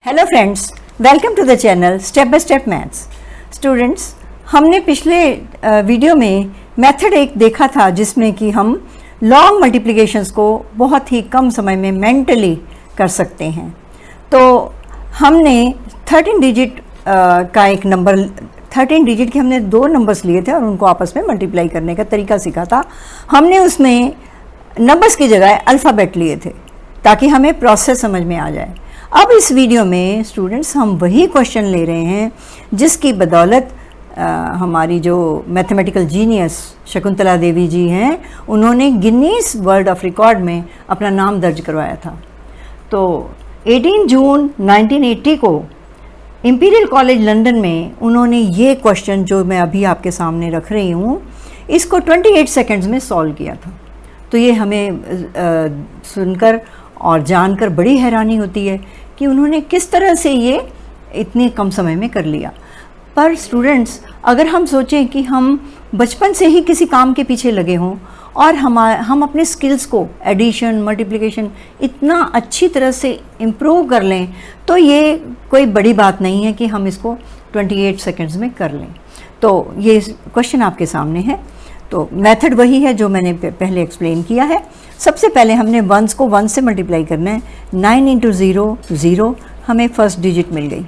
Hello friends, welcome to the channel step by step maths. Students, हमने पिछले video में method एक देखा था जिसमें कि हम लॉन्ग मल्टीप्लिकेशंस को बहुत ही कम समय में मेंटली कर सकते हैं। तो हमने 13 डिजिट का एक नंबर 13 डिजिट के हमने दो नंबर्स लिए थे और उनको आपस में मल्टीप्लाई करने का तरीका सीखा था। हमने उसमें नंबर्स की जगह अल्फ़ाबेट लिए थे ताकि हमें प्रोसेस समझ में आ जाए। अब इस वीडियो में स्टूडेंट्स हम वही क्वेश्चन ले रहे हैं जिसकी बदौलत हमारी जो मैथमेटिकल जीनियस शकुंतला देवी जी हैं, उन्होंने गिनीज वर्ल्ड ऑफ रिकॉर्ड में अपना नाम दर्ज करवाया था। तो 18 जून 1980 को इंपीरियल कॉलेज लंदन में उन्होंने ये क्वेश्चन जो मैं अभी आपके सामने रख रही हूँ, इसको 28 सेकेंड्स में सॉल्व किया था। तो ये हमें सुनकर और जानकर बड़ी हैरानी होती है कि उन्होंने किस तरह से ये इतने कम समय में कर लिया। पर स्टूडेंट्स, अगर हम सोचें कि हम बचपन से ही किसी काम के पीछे लगे हों और हम अपने स्किल्स को एडिशन मल्टीप्लिकेशन इतना अच्छी तरह से इम्प्रूव कर लें, तो ये कोई बड़ी बात नहीं है कि हम इसको 28 सेकेंड्स में कर लें। तो ये क्वेश्चन आपके सामने है। तो मेथड वही है जो मैंने पहले एक्सप्लेन किया है। सबसे पहले हमने वंस को 1 से मल्टीप्लाई करना है। 9 इंटू 0 0, हमें फर्स्ट डिजिट मिल गई।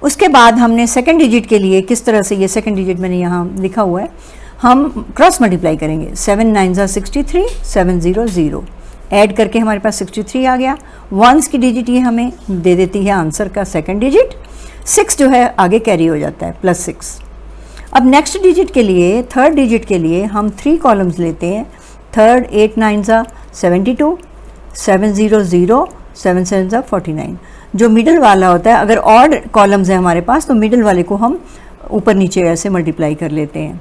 उसके बाद हमने सेकंड डिजिट के लिए किस तरह से, ये सेकंड डिजिट मैंने यहाँ लिखा हुआ है, हम क्रॉस मल्टीप्लाई करेंगे। 7 9 63, 7 0 0, ऐड करके हमारे पास 63 आ गया। वंस की डिजिट ये हमें दे देती है आंसर का सेकंड डिजिट। 6 जो है आगे कैरी हो जाता है, +6। अब नेक्स्ट डिजिट के लिए, थर्ड डिजिट के लिए हम 3 कॉलम्स लेते हैं। थर्ड 8 9 72, 7 0 0, 7 7 49। जो मिडल वाला होता है, अगर ऑड कॉलम्स है हमारे पास तो मिडल वाले को हम ऊपर नीचे ऐसे मल्टीप्लाई कर लेते हैं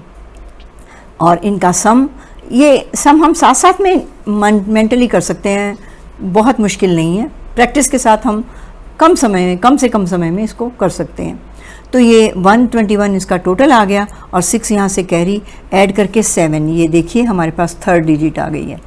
और इनका सम, ये सम हम साथ साथ में मेंटली कर सकते हैं, बहुत मुश्किल नहीं है। प्रैक्टिस के साथ हम कम से कम समय में इसको कर सकते हैं। तो ये 121 इसका टोटल आ गया और 6 यहाँ से कैरी, ऐड करके 7, ये देखिए हमारे पास थर्ड डिजिट आ गई है।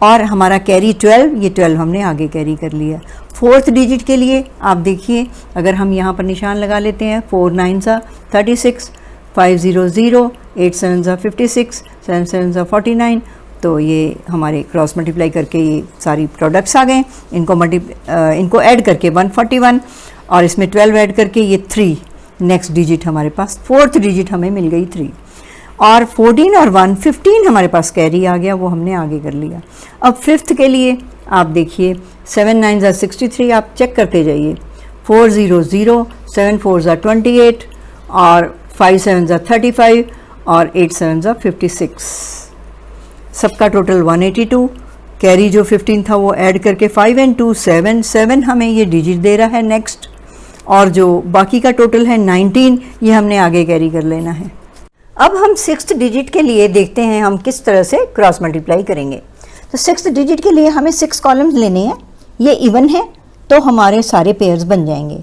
और हमारा कैरी 12, ये 12 हमने आगे कैरी कर लिया। फोर्थ डिजिट के लिए आप देखिए, अगर हम यहाँ पर निशान लगा लेते हैं, 4 9 36, 5 0 0, 8 7 56, 7 7 49, तो ये हमारे क्रॉस मल्टीप्लाई करके ये सारी प्रोडक्ट्स आ गए। इनको ऐड करके 141 और इसमें 12 ऐड करके ये 3 नेक्स्ट डिजिट हमारे पास, फोर्थ डिजिट हमें मिल गई 3। और 14 और 1 15 हमारे पास कैरी आ गया, वो हमने आगे कर लिया। अब फिफ्थ के लिए आप देखिए, 7 9 63, आप चेक करते जाइए। 4 0 0, 7 4 28 और 5 7 35 और 8 7 56। सबका टोटल 182। कैरी जो 15 था वो ऐड करके 5 and 2 7 7 हमें ये डिजिट दे रहा है नेक्स्ट। और जो बाकी का टोटल है 19, ये हमने आगे कैरी कर लेना है। अब हम 6th डिजिट के लिए देखते हैं हम किस तरह से क्रॉस मल्टीप्लाई करेंगे। तो 6th डिजिट के लिए हमें 6 कॉलम्स लेने हैं। ये इवन है तो हमारे सारे पेयर्स बन जाएंगे।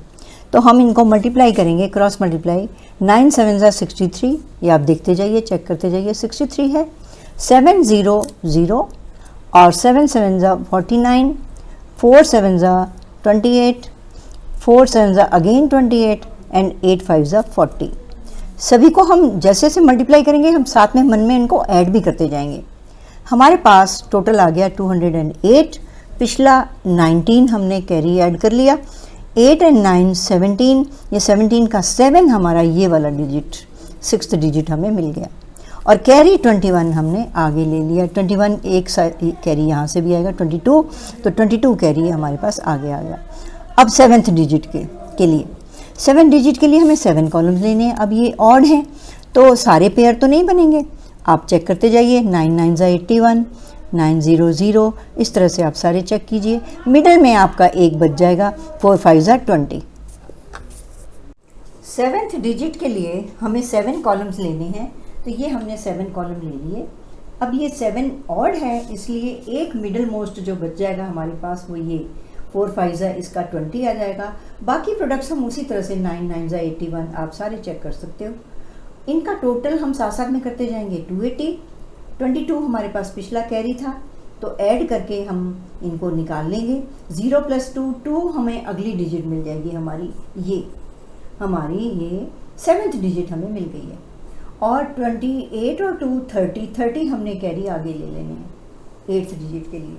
तो हम इनको मल्टीप्लाई करेंगे, क्रॉस मल्टीप्लाई। 9 7 63, ये आप देखते जाइए, चेक करते जाइए, 63 है। 7 0 0 और 7 7 49, 4 7 28, 4 7 अगेन 28 एंड 8 5 40। सभी को हम जैसे जैसे मल्टीप्लाई करेंगे, हम साथ में मन में इनको ऐड भी करते जाएंगे। हमारे पास टोटल आ गया 208। पिछला 19 हमने कैरी ऐड कर लिया। 8 and 9 17, ये 17 का 7 हमारा ये वाला डिजिट, 6th डिजिट हमें मिल गया। और कैरी 21 हमने आगे ले लिया। 21 एक कैरी यहाँ से भी आएगा, 22, तो 22 कैरी हमारे पास आगे आ गया। अब 7th डिजिट के लिए 7 डिजिट के लिए हमें 7 कॉलम्स लेने हैं। अब ये ऑड हैं तो सारे पेयर तो नहीं बनेंगे, आप चेक करते जाइए। 9 9 81, 9 0 0, इस तरह से आप सारे चेक कीजिए। मिडल में आपका एक बच जाएगा, 4 5 20। 7th डिजिट के लिए हमें 7 कॉलम्स लेने हैं। तो ये हमने 7 कॉलम ले लिए। अब ये 7 ऑड है, इसलिए एक मिडल मोस्ट जो बच जाएगा हमारे पास वो ये 4 5 इसका 20 आ जाएगा। बाकी प्रोडक्ट्स हम उसी तरह से 9 9 81, आप सारे चेक कर सकते हो। इनका टोटल हम साथ साथ में करते जाएंगे। 280, 22 हमारे पास पिछला कैरी था, तो ऐड करके हम इनको निकाल लेंगे। 0 + 2 2 हमें अगली डिजिट मिल जाएगी हमारी ये 7th डिजिट हमें मिल गई है। और 28 और 2 30 हमने कैरी आगे ले लेने हैं 8th डिजिट के लिए।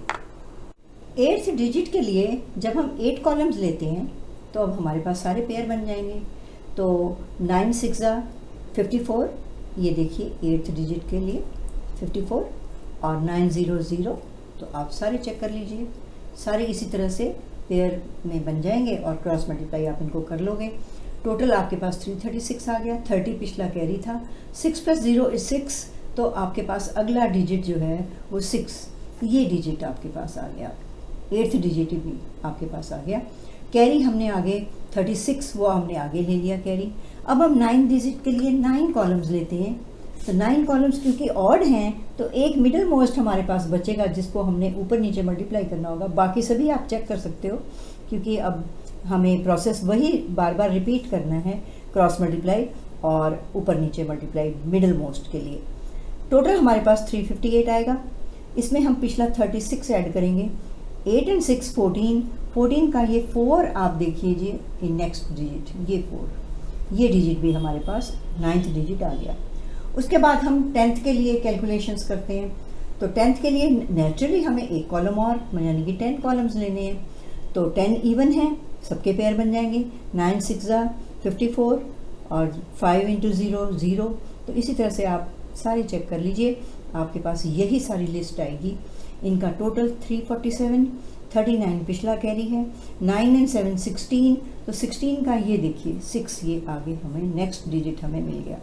8th डिजिट के लिए जब हम 8 कॉलम्स लेते हैं तो अब हमारे पास सारे पेयर बन जाएंगे। तो 9 6 54, ये देखिए 8th डिजिट के लिए 54 और 9 0 0। तो आप सारे चेक कर लीजिए, सारे इसी तरह से पेयर में बन जाएंगे और क्रॉस मल्टीप्लाई आप इनको कर लोगे। टोटल आपके पास 336 आ गया। 30 पिछला कैरी था। 6 + 0 = 6, तो आपके पास अगला डिजिट जो है वो 6, ये डिजिट आपके पास आ गया। 8th डिजिट भी आपके पास आ गया। कैरी हमने आगे 36 वो हमने आगे ले लिया कैरी। अब हम 9 डिजिट के लिए 9 कॉलम्स लेते हैं। तो 9 कॉलम्स क्योंकि ऑड हैं तो एक मिडल मोस्ट हमारे पास बचेगा जिसको हमने ऊपर नीचे मल्टीप्लाई करना होगा। बाकी सभी आप चेक कर सकते हो क्योंकि अब हमें प्रोसेस वही बार बार रिपीट करना है, क्रॉस मल्टीप्लाई और ऊपर नीचे मल्टीप्लाई मिडल मोस्ट के लिए। टोटल हमारे पास 358 आएगा। इसमें हम पिछला 36 ऐड करेंगे। 8 और 6 14, 14 का ये 4 आप देखिए जी, ये नेक्स्ट डिजिट ये 4, ये डिजिट भी हमारे पास 9th डिजिट आ गया। उसके बाद हम 10th के लिए कैलकुलेशंस करते हैं। तो 10th के लिए नेचुरली हमें एक कॉलम और यानी कि 10 कॉलम्स लेने हैं। तो 10 इवन है, सबके पेयर बन जाएंगे। 9 6 54 और 5 × 0 0। तो इसी तरह से आप सारे चेक कर लीजिए, आपके पास यही सारी लिस्ट आएगी। इनका टोटल 347, 39 पिछला कैरी है। 9 और 7 16, तो 16 का ये देखिए 6, ये आगे हमें नेक्स्ट डिजिट हमें मिल गया।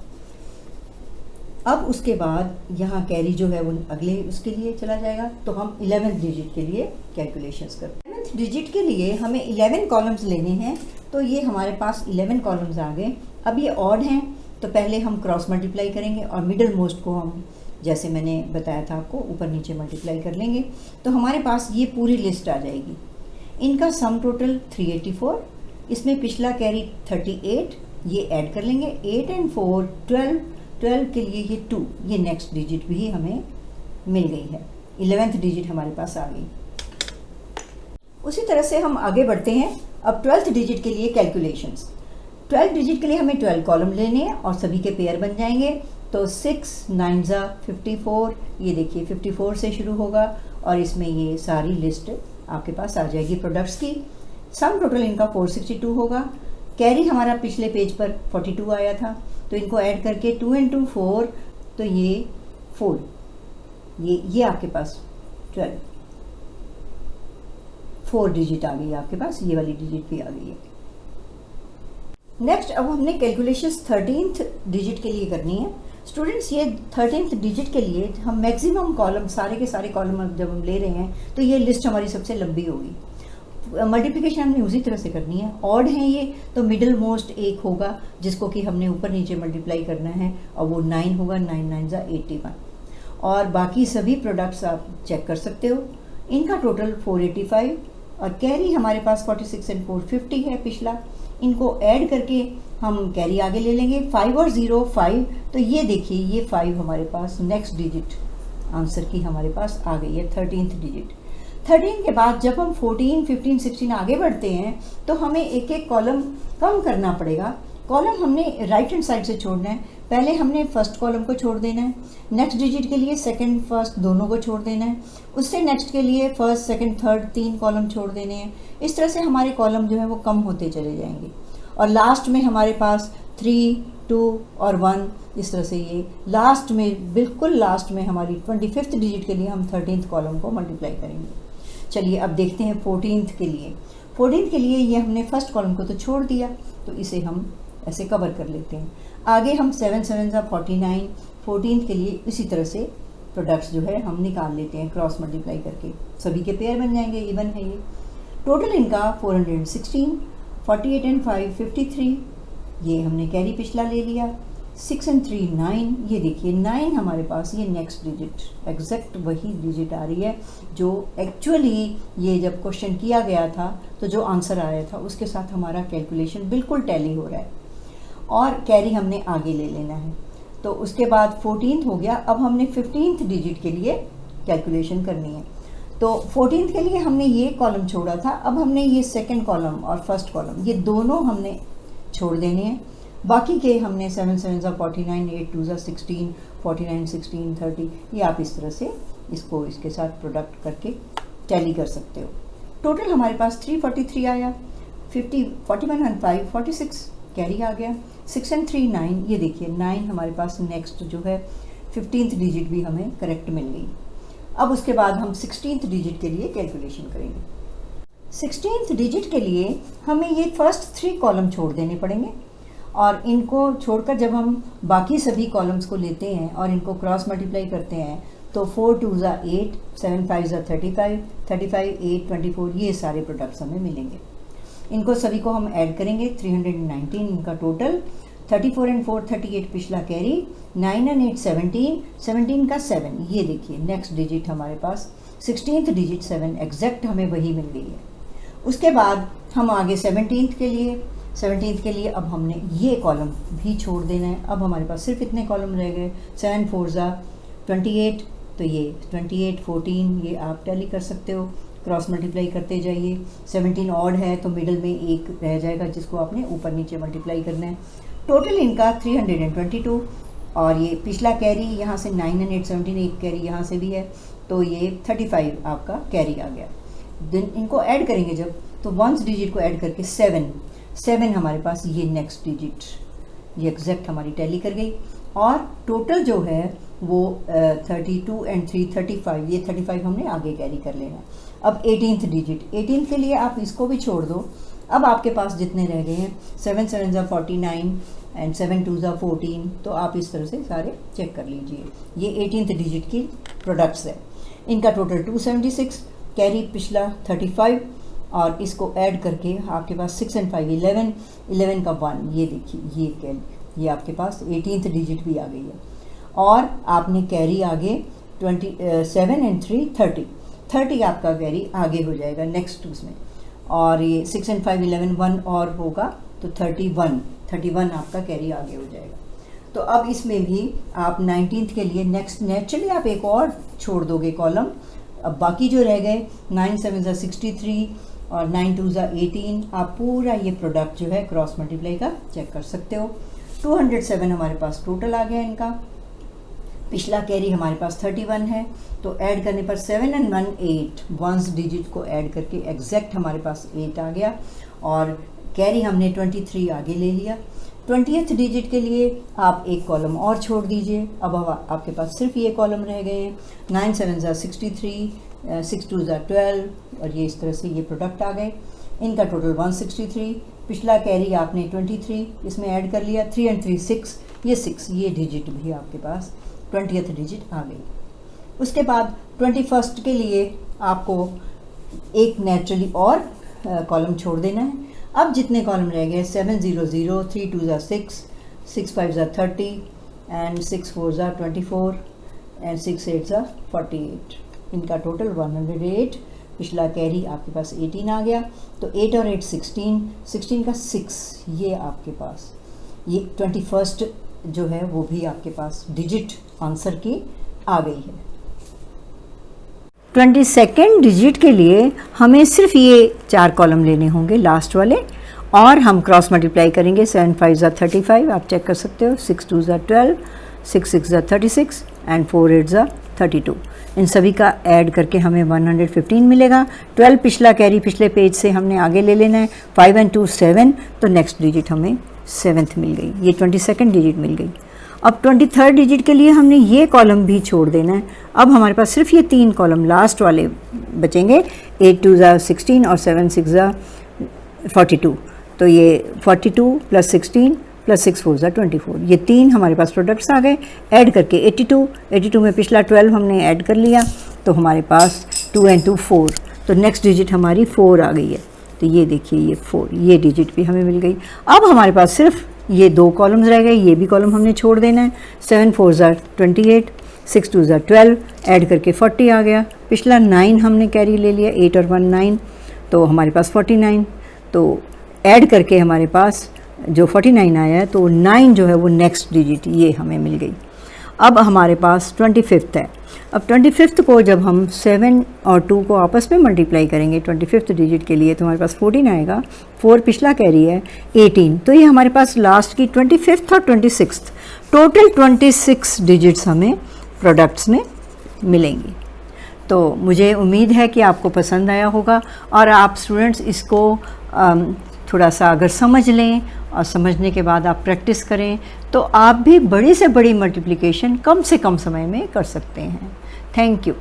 अब उसके बाद यहाँ कैरी जो है वो अगले उसके लिए चला जाएगा। तो हम 11th डिजिट के लिए कैलकुलेशंस करते हैं। 11th डिजिट के लिए हमें 11 कॉलम्स लेने हैं। तो ये हमारे पास 11 कॉलम्स आ गए। अब ये ऑड हैं तो पहले हम क्रॉस मल्टीप्लाई करेंगे और मिडल मोस्ट को हम जैसे मैंने बताया था आपको ऊपर नीचे मल्टीप्लाई कर लेंगे। तो हमारे पास ये पूरी लिस्ट आ जाएगी। इनका सम टोटल 384, इसमें पिछला कैरी 38, ये ऐड कर लेंगे। 8 और 4 12, 12 के लिए ये 2, ये नेक्स्ट डिजिट भी हमें मिल गई है। 11th डिजिट हमारे पास आ गई। उसी तरह से हम आगे बढ़ते हैं। अब 12th डिजिट के लिए कैलकुलेशंस। 12th डिजिट के लिए हमें 12 कॉलम लेने हैं और सभी के पेयर बन जाएंगे। तो 6 9 54, ये देखिए 54 से शुरू होगा और इसमें ये सारी लिस्ट आपके पास आ जाएगी प्रोडक्ट्स की। सम टोटल इनका 462 होगा। कैरी हमारा पिछले पेज पर 42 आया था, तो इनको ऐड करके 2 × 2 4, तो ये 4, ये आपके पास 12, 4 डिजिट आ गई आपके पास, ये वाली डिजिट भी आ गई है। नेक्स्ट अब हमने कैलकुलेशंस 13th डिजिट के लिए करनी है। स्टूडेंट्स ये 13th डिजिट के लिए हम मैक्सिमम कॉलम सारे के सारे कॉलम जब हम ले रहे हैं तो ये लिस्ट हमारी सबसे लंबी होगी। मल्टीप्लिकेशन हमने उसी तरह से करनी है। ऑड है ये, तो मिडिल मोस्ट एक होगा जिसको कि हमने ऊपर नीचे मल्टीप्लाई करना है और वो 9 होगा। 9 9 81 और बाकी सभी प्रोडक्ट्स आप चेक कर सकते हो। इनका टोटल 485 और कैरी हमारे पास 46 और 450 है पिछला। इनको ऐड करके हम कैरी आगे ले लेंगे। 5 और 0 5, तो ये देखिए ये 5 हमारे पास नेक्स्ट डिजिट आंसर की हमारे पास आ गई है 13th डिजिट। 13 के बाद जब हम 14 15 16 आगे बढ़ते हैं तो हमें एक एक कॉलम कम करना पड़ेगा। कॉलम हमने राइट हैंड साइड से छोड़ना है। पहले हमने फर्स्ट कॉलम को छोड़ देना है, नेक्स्ट डिजिट के लिए सेकंड फर्स्ट दोनों को छोड़ देना है, उससे नेक्स्ट के लिए फर्स्ट सेकंड थर्ड 3 कॉलम छोड़ देने हैं। इस तरह से हमारे कॉलम जो है वो कम होते चले जाएंगे और लास्ट में हमारे पास 3 2 और 1, इस तरह से ये लास्ट में बिल्कुल लास्ट में हमारी 25th डिजिट के लिए हम 13th कॉलम को मल्टीप्लाई करेंगे। चलिए अब देखते हैं 14th के लिए। 14th के लिए ये हमने फर्स्ट कॉलम को तो छोड़ दिया, तो इसे हम ऐसे कवर कर लेते हैं। आगे हम 7 7 49, 14th के लिए इसी तरह से प्रोडक्ट्स जो है हम निकाल लेते हैं क्रॉस मल्टीप्लाई करके। सभी के पेयर बन जाएंगे, इवन है ये। टोटल इनका 416, 48 और 5 53, ये हमने कैरी पिछला ले लिया। 6 और 3 9, ये देखिए 9 हमारे पास ये नेक्स्ट डिजिट एग्जैक्ट वही डिजिट आ रही है जो एक्चुअली ये जब क्वेश्चन किया गया था तो जो आंसर आया था उसके साथ हमारा कैलकुलेशन बिल्कुल टैली हो रहा है और कैरी हमने आगे ले लेना है। तो उसके बाद 14th हो गया। अब हमने 15th डिजिट के लिए कैलकुलेशन करनी है। तो 14th के लिए हमने ये कॉलम छोड़ा था, अब हमने ये सेकंड कॉलम और फर्स्ट कॉलम ये दोनों हमने छोड़ देने हैं। बाकी के हमने 7 7 49, 8 2 16, 49 16 30, ये आप इस तरह से इसको इसके साथ प्रोडक्ट करके टैली कर सकते हो। टोटल हमारे पास 343 आया, 50 41 and 5 46 कैरी आ गया, 6 and 3 9, ये देखिए 9 हमारे पास नेक्स्ट जो है 15th डिजिट भी हमें करेक्ट मिल गई। अब उसके बाद हम 16th डिजिट के लिए कैलकुलेशन करेंगे। 16th डिजिट के लिए हमें ये फर्स्ट 3 कॉलम छोड़ देने पड़ेंगे और इनको छोड़कर जब हम बाकी सभी कॉलम्स को लेते हैं और इनको क्रॉस मल्टीप्लाई करते हैं तो 4 2 8, 7 5 35, 35 8 24, ये सारे प्रोडक्ट्स हमें मिलेंगे। इनको सभी को हम ऐड करेंगे, 319 इनका टोटल, 34 and 4 38 पिछला कैरी, 9 and 8 17, 17 का 7, ये देखिए नेक्स्ट डिजिट हमारे पास 16th डिजिट 7 एग्जैक्ट हमें वही मिल गई है। उसके बाद हम आगे 17th के लिए अब हमने ये कॉलम भी छोड़ देना है। अब हमारे पास सिर्फ इतने कॉलम रह गए, 7 4 28, तो ये 28 14 ये आप टैली कर सकते हो, क्रॉस मल्टीप्लाई करते जाइए। 17 ऑड है तो मिडल में एक रह जाएगा जिसको आपने ऊपर नीचे मल्टीप्लाई करना है। टोटल इनका 322 और ये पिछला कैरी यहाँ से 9 and 8 17, एक कैरी यहाँ से भी है तो ये 35 आपका कैरी आ गया। देन इनको ऐड करेंगे जब तो 1 डिजिट को ऐड करके 7 हमारे पास ये नेक्स्ट डिजिट ये एग्जैक्ट हमारी टैली कर गई और टोटल जो है वो 32 and 3 35, ये 35 हमने आगे कैरी कर लेना। अब 18th डिजिट, 18th के लिए आप इसको भी छोड़ दो। अब आपके पास जितने रह गए हैं 7 7 49 एंड 7 2 14, तो आप इस तरह से सारे चेक कर लीजिए। ये 18th डिजिट की प्रोडक्ट्स है। इनका टोटल 276, कैरी पिछला 35 और इसको ऐड करके आपके पास 6 and 5 11, 11 का 1, ये देखिए ये आपके पास 18th डिजिट भी आ गई है। और आपने कैरी आगे 27 and 3 30 आपका कैरी आगे हो जाएगा नेक्स्ट उसमें। और ये 6 and 5 11 1 और होगा तो 31 आपका कैरी आगे हो जाएगा। तो अब इसमें भी आप 19th के लिए नेक्स्ट नेचुरली आप एक और छोड़ दोगे कॉलम। अब बाकी जो रह गए 9 7 63 और 9 2 18, आप पूरा ये प्रोडक्ट जो है क्रॉस मल्टीप्लाई का चेक कर सकते हो। 207 हमारे पास टोटल आ गया इनका। पिछला कैरी हमारे पास 31 है तो ऐड करने पर 7 and 1 8, 1 डिजिट को ऐड करके एग्जैक्ट हमारे पास 8 आ गया और कैरी हमने 23 आगे ले लिया। 20th डिजिट के लिए आप एक कॉलम और छोड़ दीजिए। अब आपके पास सिर्फ ये कॉलम रह गए हैं, 9 7 63, 6 2 12 और ये इस तरह से ये प्रोडक्ट आ गए। इनका टोटल 163, पिछला कैरी आपने 23 इसमें ऐड कर लिया, 3 and 3 6, ये 6 ये डिजिट भी आपके पास 20th डिजिट आ गई। उसके बाद 21st के लिए आपको एक नेचुरली और कॉलम छोड़ देना है। अब जितने कॉलम रह गए 7 0 0, 3 2 6, 6 5 30 एंड 6 4 24 एंड 6 8 48, इनका टोटल 108। पिछला कैरी आपके पास 18 आ गया तो 8 और 8 16 का 6, ये आपके पास ये 21st जो है वो भी आपके पास डिजिट आंसर की आ गई है। 22nd डिजिट के लिए हमें सिर्फ ये 4 कॉलम लेने होंगे लास्ट वाले और हम क्रॉस मल्टीप्लाई करेंगे। 7 5 35, आप चेक कर सकते हो, 6 2 12, 6 6 36 एंड 4 8 32। इन सभी का ऐड करके हमें 115 मिलेगा। 12 पिछला कैरी पिछले पेज से हमने आगे ले लेना है। 5 and 2 7, तो नेक्स्ट डिजिट हमें 7th मिल गई, ये 22nd डिजिट मिल गई। अब 23rd डिजिट के लिए हमने ये कॉलम भी छोड़ देना है। अब हमारे पास सिर्फ ये 3 कॉलम लास्ट वाले बचेंगे, 8 2 16 और 7 6 42, तो ये 42 + 16 + 6 4 24, ये 3 हमारे पास प्रोडक्ट्स आ गए। ऐड करके 82 में पिछला 12 हमने ऐड कर लिया तो हमारे पास 2 and 2 4, तो नेक्स्ट डिजिट हमारी 4 आ गई है। तो ये देखिए ये 4, ये डिजिट भी हमें मिल गई। अब हमारे पास सिर्फ ये 2 कॉलम्स रह गए, ये भी कॉलम हमने छोड़ देना है। 7 4 28, 6 2 12, ऐड करके 40 आ गया। पिछला 9 हमने कैरी ले लिया, 8 और 1 9, तो हमारे पास 49, तो ऐड करके हमारे पास जो 49 आया है तो 9 जो है वो नेक्स्ट डिजिट ये हमें मिल गई। अब हमारे पास 25th है। अब 25th को जब हम 7 और 2 को आपस में मल्टीप्लाई करेंगे 25th डिजिट के लिए, तो हमारे पास 14 आएगा। 4 पिछला कैरी है 18, तो ये हमारे पास लास्ट की 25th और 26th टोटल 26 डिजिट्स हमें प्रोडक्ट्स में मिलेंगी। तो मुझे उम्मीद है कि आपको पसंद आया होगा और आप स्टूडेंट्स इसको थोड़ा सा अगर समझ लें और समझने के बाद आप प्रैक्टिस करें तो आप भी बड़ी से बड़ी मल्टीप्लिकेशन कम से कम समय में कर सकते हैं। Thank you.